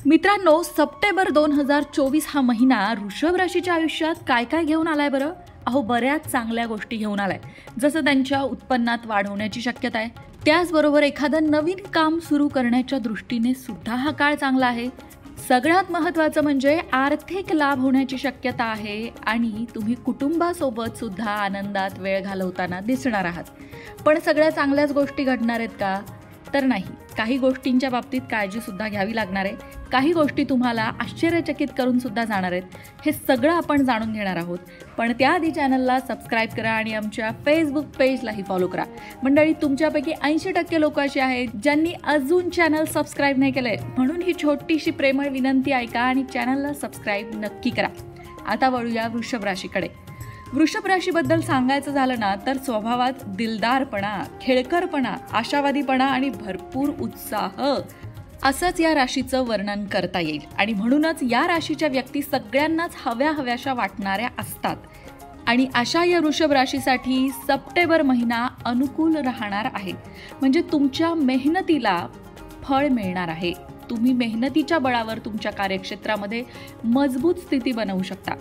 मित्रांनो, सप्टेंबर 2024 हा महिना वृषभ राशीच्या आयुष्यात काय काय घेऊन आलाय बरं? बऱ्याच चांगल्या गोष्टी घेऊन आलाय. जसं त्यांच्या उत्पन्नात वाढ होण्याची शक्यता आहे, त्याचबरोबर एखादं नवीन काम सुरू करण्याच्या दृष्टीने सुद्धा हा काळ चांगला आहे. सगळ्यात महत्त्वाचं म्हणजे आर्थिक लाभ होण्याची शक्यता आहे आणि तुम्ही कुटुंबासोबत सुद्धा आनंदात वेळ घालवताना दिसणार आहात. पण सगळ्या चांगल्याच गोष्टी घडणार आहेत का? तर नाही. काही गोष्टींच्या बाबतीत काळजी सुद्धा घ्यावी लागणार आहे. काही गोष्टी तुम्हाला आश्चर्यचकित करून सुद्धा जाणार आहेत. हे सगळं आपण जाणून घेणार आहोत. पण त्याआधी चॅनलला सबस्क्राईब करा आणि आमच्या फेसबुक पेजलाही फॉलो करा. मंडळी, तुमच्यापैकी 80% लोक अशी आहेत ज्यांनी अजून चॅनल सबस्क्राईब नाही केलंय, म्हणून ही छोटीशी प्रेमळ विनंती ऐका आणि चॅनलला सबस्क्राईब नक्की करा. आता वळूया वृषभ राशीकडे. वृषभ राशीबद्दल सांगायचं झालं ना, तर स्वभावात दिलदारपणा, खेळकरपणा, आशावादीपणा आणि भरपूर उत्साह असंच या राशीचं वर्णन करता येईल. आणि म्हणूनच या राशीच्या व्यक्ती सगळ्यांनाच हव्याशा वाटणाऱ्या असतात. आणि अशा या वृषभ राशीसाठी सप्टेंबर महिना अनुकूल राहणार आहे. म्हणजे तुमच्या मेहनतीला फळ मिळणार आहे. तुम्ही मेहनतीच्या बळावर तुमच्या कार्यक्षेत्रामध्ये मजबूत स्थिती बनवू शकता.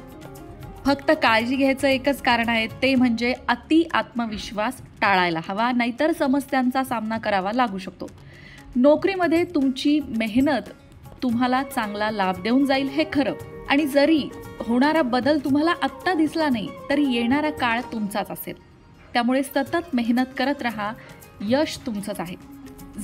फक्त काळजी घ्यायचं एकच कारण आहे, ते म्हणजे अति आत्मविश्वास टाळायला हवा, नाहीतर समस्यांचा सामना करावा लागू शकतो. नोकरीमध्ये तुमची मेहनत तुम्हाला चांगला लाभ देऊन जाईल हे खरं. आणि जरी होणारा बदल तुम्हाला आत्ता दिसला नाही, तरी येणारा काळ तुमचाच असेल. त्यामुळे सतत मेहनत करत राहा. यश तुमचंच आहे.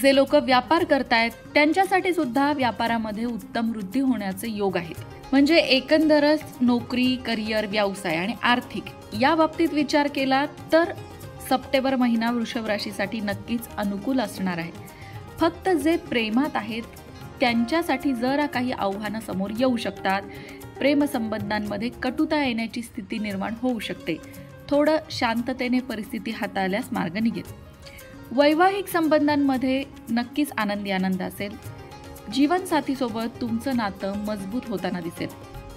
जे लोक व्यापार करतायत त्यांच्यासाठी सुद्धा व्यापारामध्ये उत्तम वृद्धी होण्याचे योग आहेत. म्हणजे एकंदरच नोकरी, करिअर, व्यवसाय आणि आर्थिक या बाबतीत विचार केला तर सप्टेंबर महिना वृषभ राशीसाठी नक्कीच अनुकूल असणार आहे. फक्त जे प्रेमात आहेत त्यांच्यासाठी जरा काही आव्हानं समोर येऊ शकतात. प्रेमसंबंधांमध्ये कटुता येण्याची स्थिती निर्माण होऊ शकते. थोडं शांततेने परिस्थिती हाताळल्यास मार्ग निघेल. वैवाहिक संबंधांमध्ये नक्कीच आनंद असेल. जीवनसाथीसोबत तुमचं नातं मजबूत होताना दिसेल.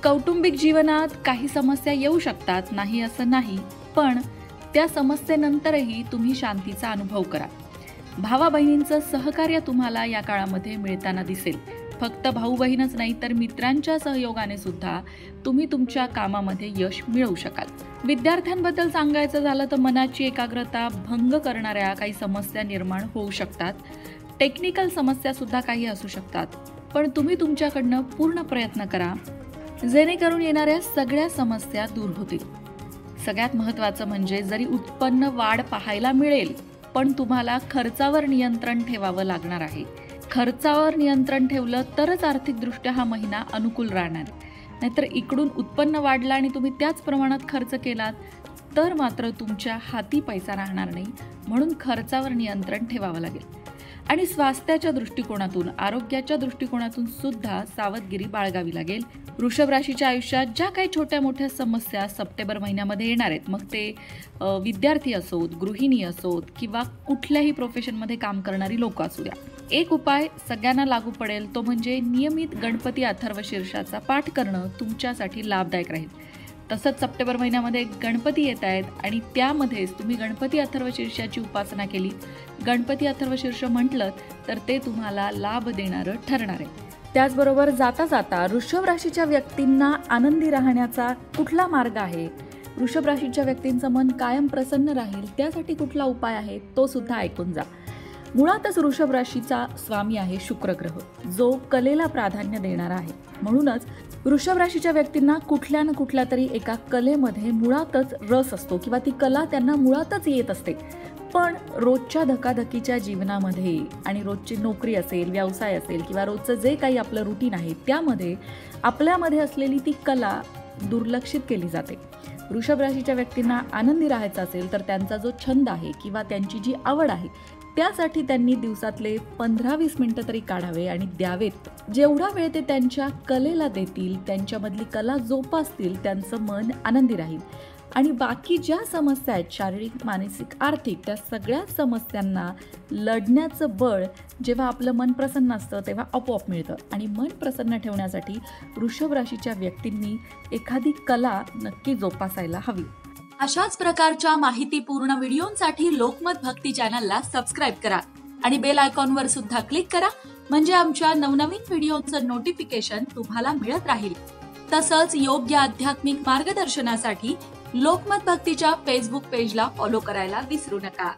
कौटुंबिक जीवनात काही समस्या येऊ शकतात, नाही असं नाही, पण त्या समस्येनंतरही तुम्ही शांतीचा अनुभव करा. भावा बहिणींचं सहकार्य तुम्हाला या काळामध्ये मिळताना दिसेल. फक्त भाऊ बहीणच नाही, तर मित्रांच्या सहयोगाने सुद्धा तुम्ही तुमच्या कामामध्ये यश मिळवू शकाल. विद्यार्थ्यांबद्दल सांगायचं झालं तर मनाची एकाग्रता भंग करणाऱ्या काही समस्या निर्माण होऊ शकतात. टेक्निकल समस्या सुद्धा काही असू शकतात. पण तुम्ही तुमच्याकडनं पूर्ण प्रयत्न करा, जेणेकरून येणाऱ्या सगळ्या समस्या दूर होतील. सगळ्यात महत्त्वाचं म्हणजे जरी उत्पन्न वाढ पाहायला मिळेल, पण तुम्हाला खर्चावर नियंत्रण ठेवावं लागणार आहे. खर्चावर नियंत्रण ठेवलं तरच आर्थिकदृष्ट्या हा महिना अनुकूल राहणार. नाहीतर इकडून उत्पन्न वाढलं आणि तुम्ही त्याच प्रमाणात खर्च केलात तर मात्र तुमच्या हाती पैसा राहणार नाही. म्हणून खर्चावर नियंत्रण ठेवावं लागेल. आणि स्वास्थ्याच्या दृष्टिकोनातून, आरोग्याच्या दृष्टिकोनातून सुद्धा सावधगिरी बाळगावी लागेल. वृषभ राशीच्या आयुष्यात ज्या काही छोट्या मोठ्या समस्या सप्टेंबर महिन्यामध्ये येणार आहेत, मग ते विद्यार्थी असोत, गृहिणी असोत किंवा कुठल्याही प्रोफेशनमध्ये काम करणारी लोक असू द्या, एक उपाय सगळ्यांना लागू पडेल. तो म्हणजे नियमित गणपती अथर्वशीर्षाचा पाठ करणं तुमच्यासाठी लाभदायक राहील. तसंच सप्टेंबर महिन्यामध्ये गणपती येत आहेत आणि त्यामध्येच तुम्ही गणपती अथर्वशीर्षाची उपासना केली, गणपती अथर्वशीर्ष म्हटलं तर ते तुम्हाला लाभ देणारं ठरणार आहे. त्याचबरोबर जाता जाता वृषभ राशीच्या व्यक्तींना आनंदी राहण्याचा कुठला मार्ग आहे, वृषभ राशीच्या व्यक्तींचं मन कायम प्रसन्न राहील त्यासाठी कुठला उपाय आहे, तो सुद्धा ऐकून जा. मुळातच वृषभ राशीचा स्वामी आहे शुक्र ग्रह, जो कलेला प्राधान्य देणारा आहे. म्हणूनच वृषभ राशीच्या व्यक्तींना कुठल्या ना कुठल्या तरी एका कलेमध्ये मुळातच रस असतो किंवा ती कला त्यांना मुळातच येत असते. पण रोजच्या धकाधकीच्या जीवनामध्ये आणि रोजची नोकरी असेल, व्यवसाय असेल किंवा रोजचं जे काही आपलं रुटीन आहे त्यामध्ये आपल्यामध्ये असलेली ती कला दुर्लक्षित केली जाते. वृषभ राशीच्या व्यक्तींना आनंदी राहायचं असेल तर त्यांचा जो छंद आहे किंवा त्यांची जी आवड आहे त्यासाठी त्यांनी दिवसातले 15-20 मिनिटं तरी काढावे आणि द्यावेत. जेवढा वेळ ते त्यांच्या कलेला देतील, त्यांच्यामधली कला जोपासतील, त्यांचं मन आनंदी राहील. आणि बाकी ज्या समस्या आहेत, शारीरिक, मानसिक, आर्थिक, त्या सगळ्या समस्यांना लढण्याचं बळ जेव्हा आपलं मन प्रसन्न असतं तेव्हा आपोआप मिळतं. आणि मन प्रसन्न ठेवण्यासाठी वृषभ राशीच्या व्यक्तींनी एखादी कला नक्की जोपासायला हवी. अशाच प्रकारच्या माहितीपूर्ण व्हिडिओंसाठी लोकमत भक्ती चॅनलला सबस्क्राईब करा आणि बेल आयकॉनवर सुद्धा क्लिक करा. म्हणजे आमच्या नवनवीन व्हिडिओचं नोटिफिकेशन तुम्हाला मिळत राहील। तसंच योग्य आध्यात्मिक मार्गदर्शनासाठी लोकमत भक्तीच्या फेसबुक पेजला फॉलो करायला विसरू नका।